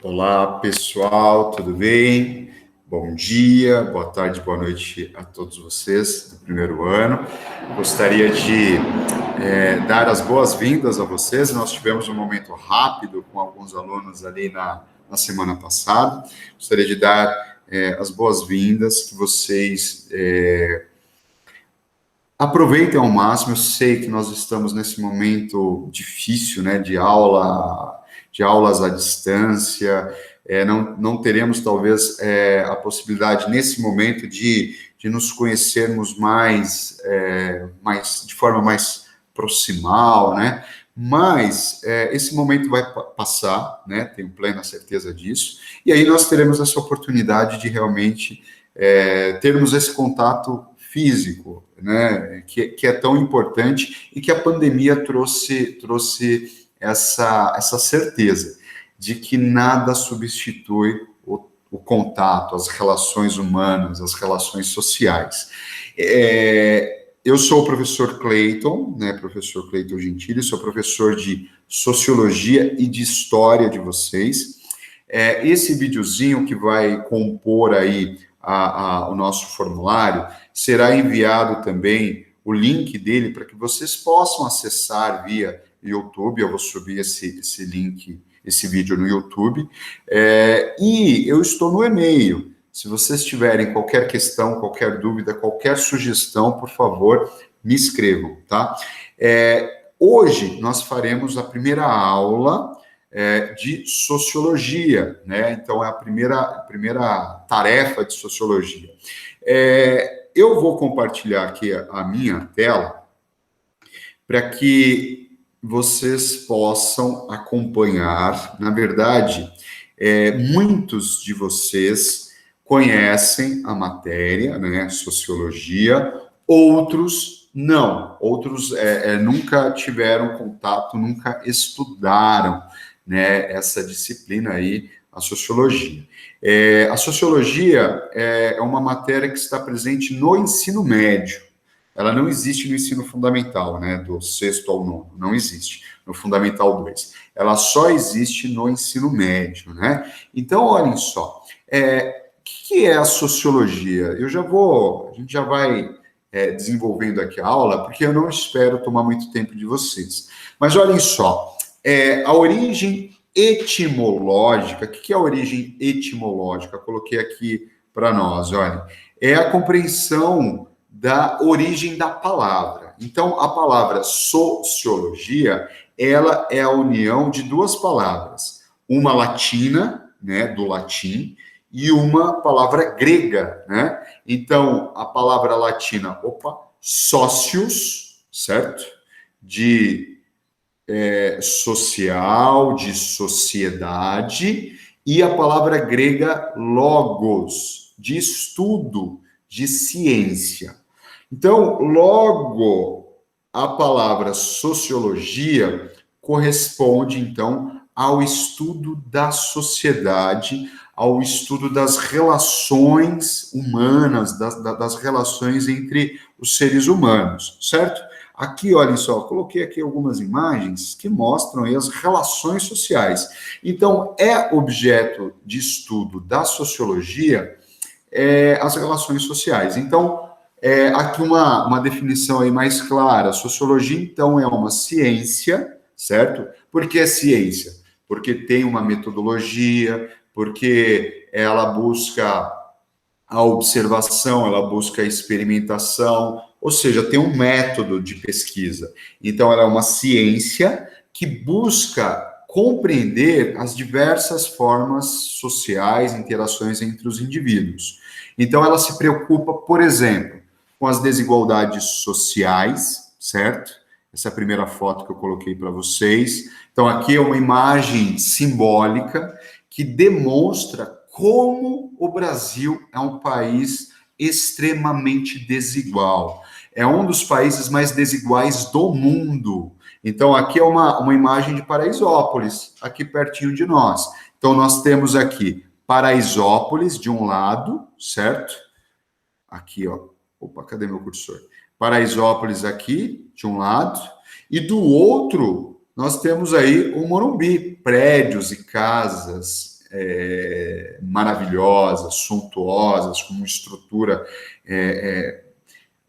Olá, pessoal, tudo bem? Bom dia, boa tarde, boa noite a todos vocês do primeiro ano. Gostaria de dar as boas-vindas a vocês. Nós tivemos um momento rápido com alguns alunos ali na semana passada. Gostaria de dar as boas-vindas, que vocês aproveitem ao máximo. Eu sei que nós estamos nesse momento difícil, né, de aulas à distância. Não teremos, talvez, a possibilidade, nesse momento, de nos conhecermos mais de forma mais proximal, né? Mas esse momento vai passar, né? Tenho plena certeza disso. E aí nós teremos essa oportunidade de realmente termos esse contato físico, né? Que é tão importante e que a pandemia trouxe essa certeza de que nada substitui o contato, as relações humanas, as relações sociais. Eu sou o professor Cleiton, né, professor Cleiton Gentili, sou professor de Sociologia e de História de vocês. Esse videozinho que vai compor aí o nosso formulário, será enviado também o link dele para que vocês possam acessar via YouTube. Eu vou subir esse link, esse vídeo no YouTube. E eu estou no e-mail. Se vocês tiverem qualquer questão, qualquer dúvida, qualquer sugestão, por favor, me escrevam, tá? Hoje nós faremos a primeira aula de sociologia, né? Então é a primeira tarefa de sociologia. Eu vou compartilhar aqui a minha tela para que vocês possam acompanhar. Na verdade, muitos de vocês conhecem a matéria, né, sociologia, outros não, outros nunca tiveram contato, nunca estudaram, né, essa disciplina aí, a sociologia. A sociologia é uma matéria que está presente no ensino médio. Ela não existe no ensino fundamental, né, do sexto ao nono, não existe, no Fundamental 2. Ela só existe no ensino médio, né? Então, olhem só, o que é a sociologia? A gente já vai desenvolvendo aqui a aula, porque eu não espero tomar muito tempo de vocês. Mas olhem só, a origem etimológica, o que é a origem etimológica? Eu coloquei aqui para nós, olha, é a compreensão da origem da palavra. Então, a palavra sociologia, ela é a união de duas palavras, uma latina, né, do latim, e uma palavra grega, né? Então, a palavra latina, socius, certo? De social, de sociedade, e a palavra grega logos, de estudo, de ciência. Então, logo, a palavra sociologia corresponde, então, ao estudo da sociedade, ao estudo das relações humanas, das relações entre os seres humanos, certo? Aqui, olhem só, coloquei aqui algumas imagens que mostram aí as relações sociais. Então, é objeto de estudo da sociologia as relações sociais. Então, aqui uma definição aí mais clara. Sociologia, então, é uma ciência, certo? Por que ciência? Porque tem uma metodologia, porque ela busca a observação, ela busca a experimentação, ou seja, tem um método de pesquisa. Então, ela é uma ciência que busca compreender as diversas formas sociais, interações entre os indivíduos. Então, ela se preocupa, por exemplo, com as desigualdades sociais, certo? Essa é a primeira foto que eu coloquei para vocês. Então, aqui é uma imagem simbólica que demonstra como o Brasil é um país extremamente desigual. É um dos países mais desiguais do mundo. Então, aqui é uma imagem de Paraisópolis, aqui pertinho de nós. Então, nós temos aqui Paraisópolis de um lado, certo? Aqui, ó. Opa, cadê meu cursor? Paraisópolis aqui, de um lado. E do outro, nós temos aí o Morumbi, prédios e casas maravilhosas, suntuosas, com uma estrutura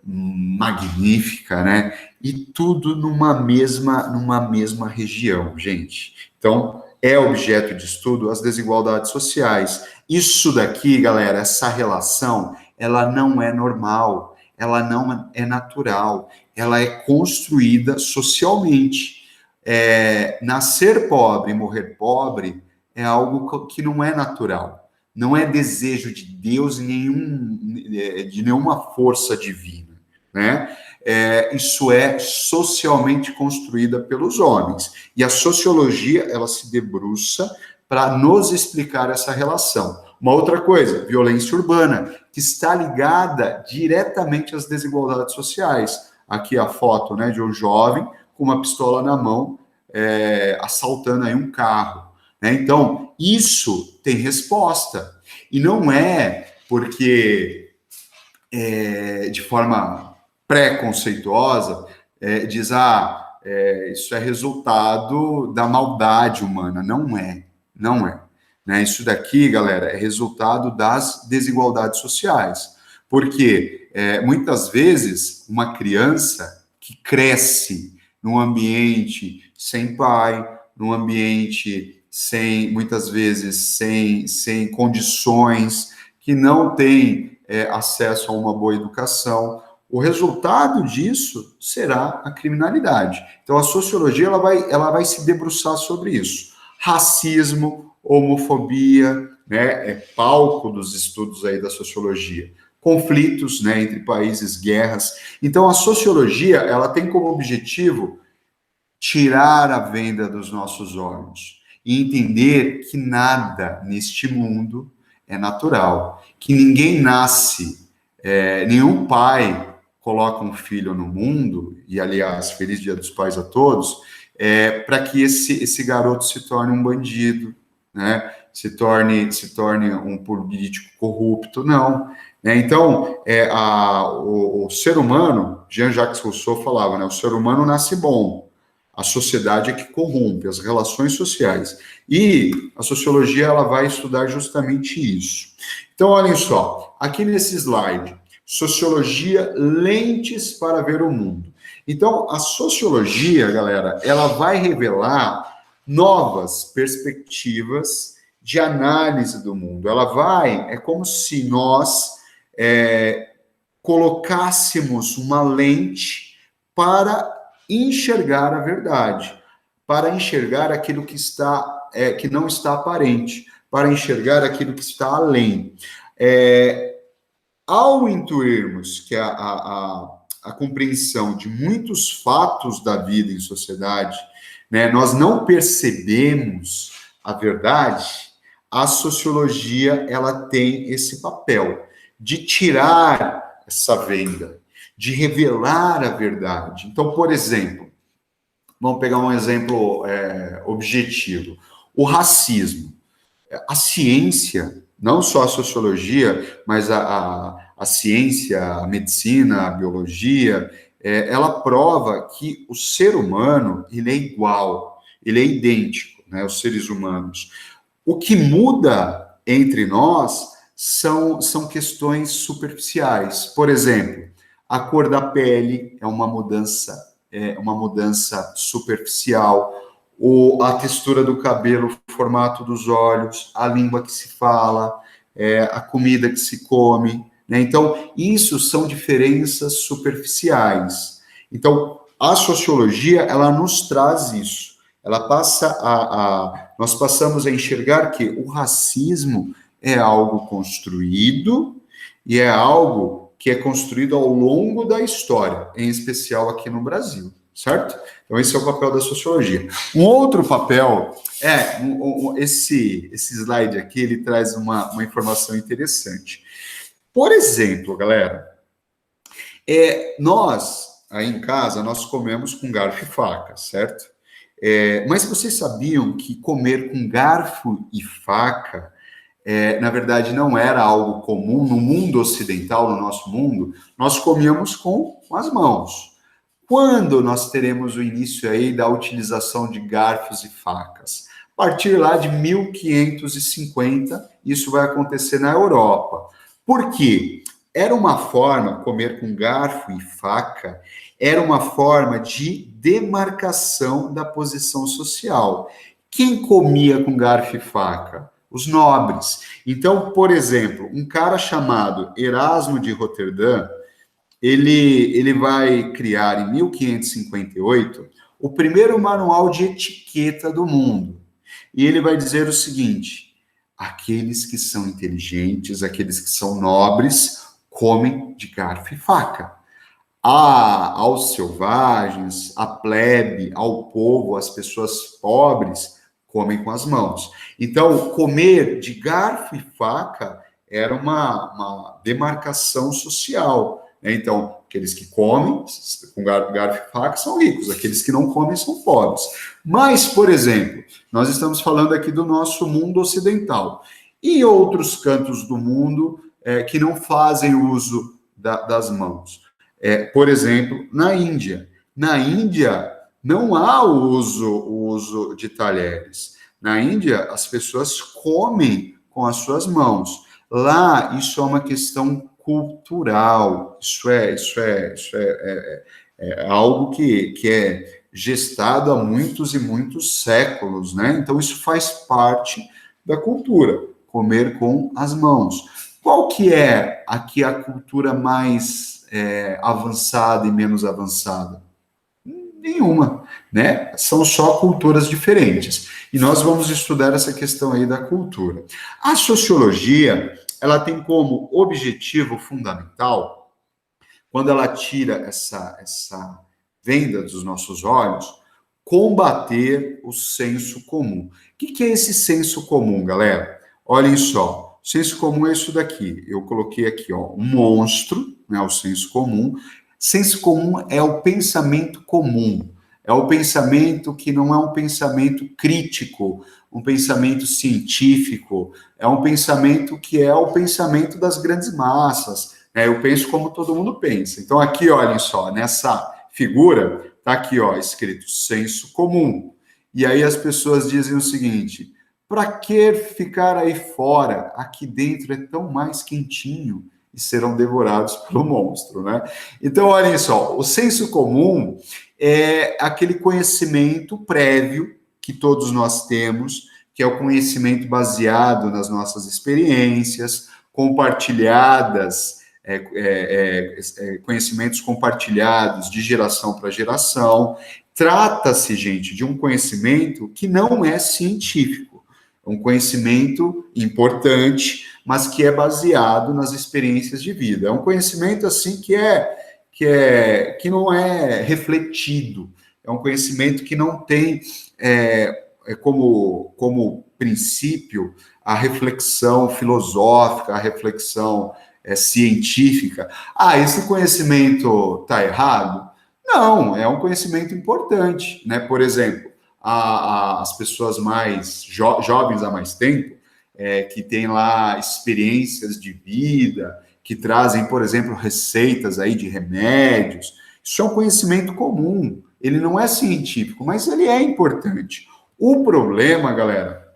magnífica, né? E tudo numa mesma região, gente. Então, é objeto de estudo as desigualdades sociais. Isso daqui, galera, essa relação, ela não é normal, ela não é natural, ela é construída socialmente. Nascer pobre e morrer pobre é algo que não é natural, não é desejo de Deus de nenhuma força divina, né? Isso é socialmente construída pelos homens. E a sociologia, ela se debruça para nos explicar essa relação. Uma outra coisa, violência urbana, que está ligada diretamente às desigualdades sociais. Aqui a foto, né, de um jovem com uma pistola na mão, assaltando aí um carro, né? Então, isso tem resposta. E não é porque, de forma preconceituosa, diz, isso é resultado da maldade humana. Não é. Né? Isso daqui, galera, é resultado das desigualdades sociais. Porque, muitas vezes, uma criança que cresce num ambiente sem pai, num ambiente muitas vezes, sem condições, que não tem acesso a uma boa educação, o resultado disso será a criminalidade. Então, a sociologia ela vai se debruçar sobre isso. Racismo, homofobia, né, é palco dos estudos aí da sociologia. Conflitos, né, entre países, guerras. Então, a sociologia ela tem como objetivo tirar a venda dos nossos olhos e entender que nada neste mundo é natural, que ninguém nasce, nenhum pai coloca um filho no mundo, e aliás, feliz Dia dos Pais a todos, para que esse garoto se torne um bandido, né? Se torne um político corrupto, não. Né? Então, o ser humano, Jean-Jacques Rousseau falava, né? O ser humano nasce bom, a sociedade é que corrompe, as relações sociais. E a sociologia ela vai estudar justamente isso. Então, olhem só, aqui nesse slide, sociologia, lentes para ver o mundo. Então, a sociologia, galera, ela vai revelar novas perspectivas de análise do mundo. É como se nós colocássemos uma lente para enxergar a verdade, para enxergar aquilo que que não está aparente, para enxergar aquilo que está além. Ao intuirmos que a compreensão de muitos fatos da vida em sociedade, né, nós não percebemos a verdade, a sociologia ela tem esse papel de tirar essa venda, de revelar a verdade. Então, por exemplo, vamos pegar um exemplo objetivo. O racismo. A ciência, não só a sociologia, mas a ciência, a medicina, a biologia, ela prova que o ser humano ele é igual, ele é idêntico, né, os seres humanos. O que muda entre nós são questões superficiais. Por exemplo, a cor da pele é uma mudança superficial, a textura do cabelo, o formato dos olhos, a língua que se fala, a comida que se come, né? Então, isso são diferenças superficiais. Então, a sociologia, ela nos traz isso. Ela nós passamos a enxergar que o racismo é algo construído e é algo que é construído ao longo da história, em especial aqui no Brasil, certo? Então, esse é o papel da sociologia. Um outro papel esse slide aqui, ele traz uma informação interessante. Por exemplo, galera, nós, aí em casa, nós comemos com garfo e faca, certo? Mas vocês sabiam que comer com garfo e faca, na verdade, não era algo comum no mundo ocidental, no nosso mundo? Nós comíamos com as mãos. Quando nós teremos o início aí da utilização de garfos e facas? A partir lá de 1550, isso vai acontecer na Europa. Por quê? Era uma forma, comer com garfo e faca, era uma forma de demarcação da posição social. Quem comia com garfo e faca? Os nobres. Então, por exemplo, um cara chamado Erasmo de Roterdã, ele vai criar em 1558 o primeiro manual de etiqueta do mundo. E ele vai dizer o seguinte: aqueles que são inteligentes, aqueles que são nobres, comem de garfo e faca. Aos selvagens, à plebe, ao povo, às pessoas pobres, comem com as mãos. Então, comer de garfo e faca era uma demarcação social. Então, aqueles que comem com garfo e faca são ricos, aqueles que não comem são pobres. Mas, por exemplo, nós estamos falando aqui do nosso mundo ocidental. E outros cantos do mundo que não fazem uso das mãos. Por exemplo, na Índia. Na Índia, não há o uso de talheres. Na Índia, as pessoas comem com as suas mãos. Lá, isso é uma questão cultural. Isso é algo que é gestado há muitos e muitos séculos, né? Então, isso faz parte da cultura, comer com as mãos. Qual que é aqui a cultura mais avançada e menos avançada? Nenhuma, né? São só culturas diferentes. E nós vamos estudar essa questão aí da cultura. A sociologia, ela tem como objetivo fundamental, quando ela tira essa venda dos nossos olhos, combater o senso comum. O que é esse senso comum, galera? Olhem só, o senso comum é isso daqui. Eu coloquei aqui, ó, um monstro, né, o senso comum. Senso comum é o pensamento comum. É o pensamento que não é um pensamento crítico, um pensamento científico, é um pensamento que é o pensamento das grandes massas. Eu penso como todo mundo pensa. Então, aqui, olhem só, nessa figura, tá aqui, ó, escrito senso comum. E aí as pessoas dizem o seguinte: para que ficar aí fora? Aqui dentro é tão mais quentinho. E serão devorados pelo monstro, né? Então, olhem só, o senso comum é aquele conhecimento prévio que todos nós temos, que é o conhecimento baseado nas nossas experiências, compartilhadas, conhecimentos compartilhados de geração para geração. Trata-se, gente, de um conhecimento que não é científico, é um conhecimento importante, mas que é baseado nas experiências de vida. É um conhecimento assim que não é refletido. É um conhecimento que não tem como princípio a reflexão filosófica, a reflexão científica. Esse conhecimento está errado? Não, é um conhecimento importante, né? Por exemplo, as pessoas mais jovens há mais tempo, que têm lá experiências de vida, que trazem, por exemplo, receitas aí de remédios. Isso é um conhecimento comum. Ele não é científico, mas ele é importante. O problema, galera,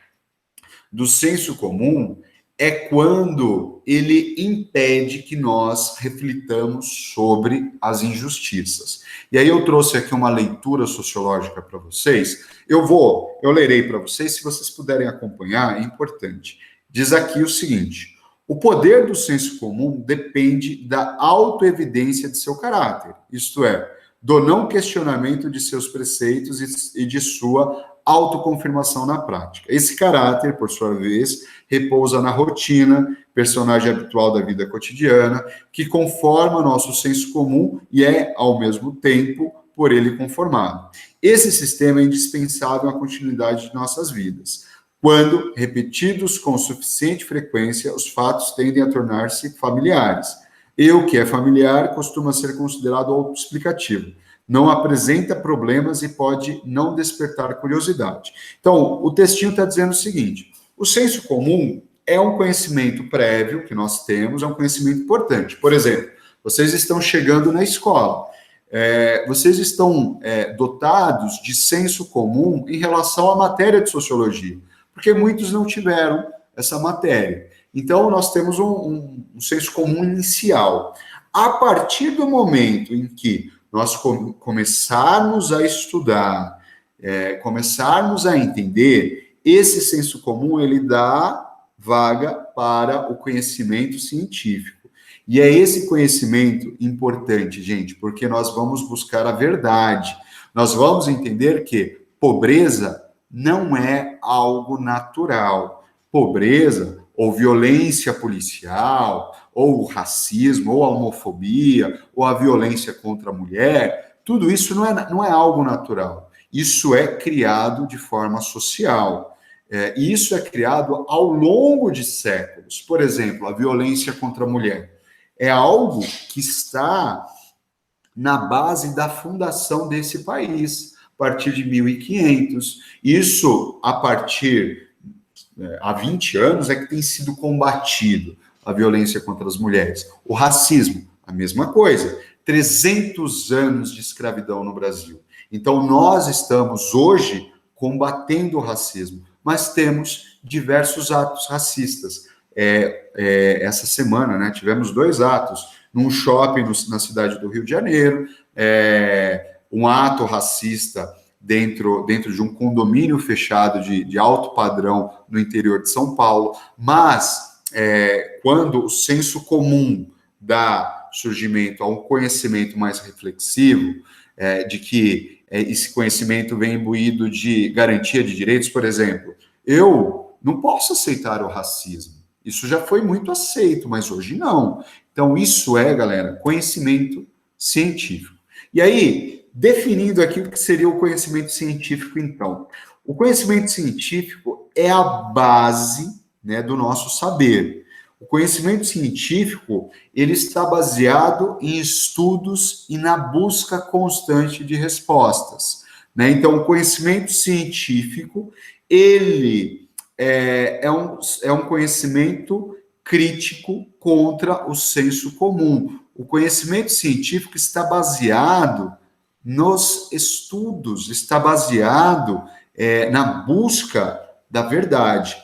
do senso comum é quando ele impede que nós reflitamos sobre as injustiças. E aí eu trouxe aqui uma leitura sociológica para vocês. Eu lerei para vocês, se vocês puderem acompanhar, é importante. Diz aqui o seguinte: o poder do senso comum depende da autoevidência de seu caráter, isto é, do não questionamento de seus preceitos e de sua autoconfirmação na prática. Esse caráter, por sua vez, repousa na rotina, personagem habitual da vida cotidiana, que conforma nosso senso comum e é, ao mesmo tempo, por ele conformado. Esse sistema é indispensável à continuidade de nossas vidas. Quando repetidos com suficiente frequência, os fatos tendem a tornar-se familiares. E o que é familiar costuma ser considerado autoexplicativo. Não apresenta problemas e pode não despertar curiosidade. Então, o textinho está dizendo o seguinte: o senso comum é um conhecimento prévio que nós temos, é um conhecimento importante. Por exemplo, vocês estão chegando na escola. Vocês estão dotados de senso comum em relação à matéria de sociologia, porque muitos não tiveram essa matéria. Então, nós temos um senso comum inicial. A partir do momento em que nós começarmos a estudar, começarmos a entender, esse senso comum, ele dá vaga para o conhecimento científico. E é esse conhecimento importante, gente, porque nós vamos buscar a verdade. Nós vamos entender que pobreza não é algo natural. Pobreza, ou violência policial, ou racismo, ou a homofobia, ou a violência contra a mulher, tudo isso não é algo natural. Isso é criado de forma social. E isso é criado ao longo de séculos. Por exemplo, a violência contra a mulher é algo que está na base da fundação desse país, a partir de 1500. Isso, há 20 anos, é que tem sido combatido a violência contra as mulheres. O racismo, a mesma coisa. 300 anos de escravidão no Brasil. Então, nós estamos hoje combatendo o racismo, mas temos diversos atos racistas. Essa semana, né, tivemos 2 atos, num shopping na cidade do Rio de Janeiro, um ato racista dentro de um condomínio fechado de alto padrão no interior de São Paulo, mas quando o senso comum dá surgimento a um conhecimento mais reflexivo, de que esse conhecimento vem imbuído de garantia de direitos, por exemplo, eu não posso aceitar o racismo. Isso já foi muito aceito, mas hoje não. Então, isso galera, conhecimento científico. E aí, definindo aqui o que seria o conhecimento científico, então. O conhecimento científico é a base, né, do nosso saber. O conhecimento científico, ele está baseado em estudos e na busca constante de respostas, né? Então, o conhecimento científico, ele é um conhecimento crítico contra o senso comum. O conhecimento científico está baseado nos estudos, está baseado na busca da verdade.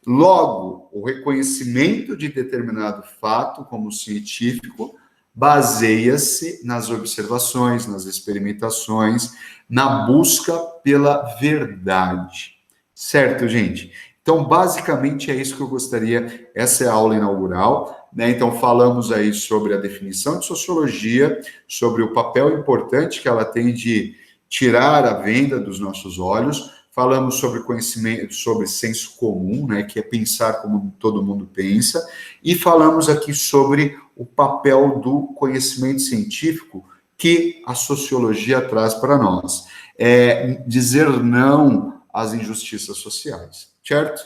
Logo, o reconhecimento de determinado fato como científico baseia-se nas observações, nas experimentações, na busca pela verdade. Certo, gente? Então, basicamente, é isso que eu gostaria. Essa é a aula inaugural, né? Então, falamos aí sobre a definição de sociologia, sobre o papel importante que ela tem de tirar a venda dos nossos olhos. Falamos sobre conhecimento, sobre senso comum, né? Que é pensar como todo mundo pensa. E falamos aqui sobre o papel do conhecimento científico que a sociologia traz para nós. Dizer não às injustiças sociais, certo?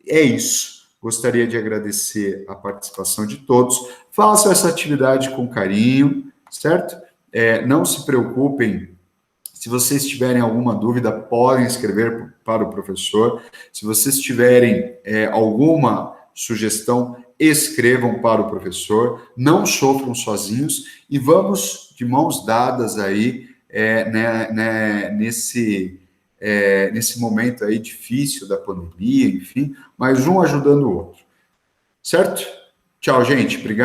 É isso. Gostaria de agradecer a participação de todos. Façam essa atividade com carinho, certo? Não se preocupem. Se vocês tiverem alguma dúvida, podem escrever para o professor. Se vocês tiverem alguma sugestão, escrevam para o professor. Não sofram sozinhos e vamos de mãos dadas aí nesse momento aí difícil da pandemia, enfim, mas um ajudando o outro. Certo? Tchau, gente. Obrigado.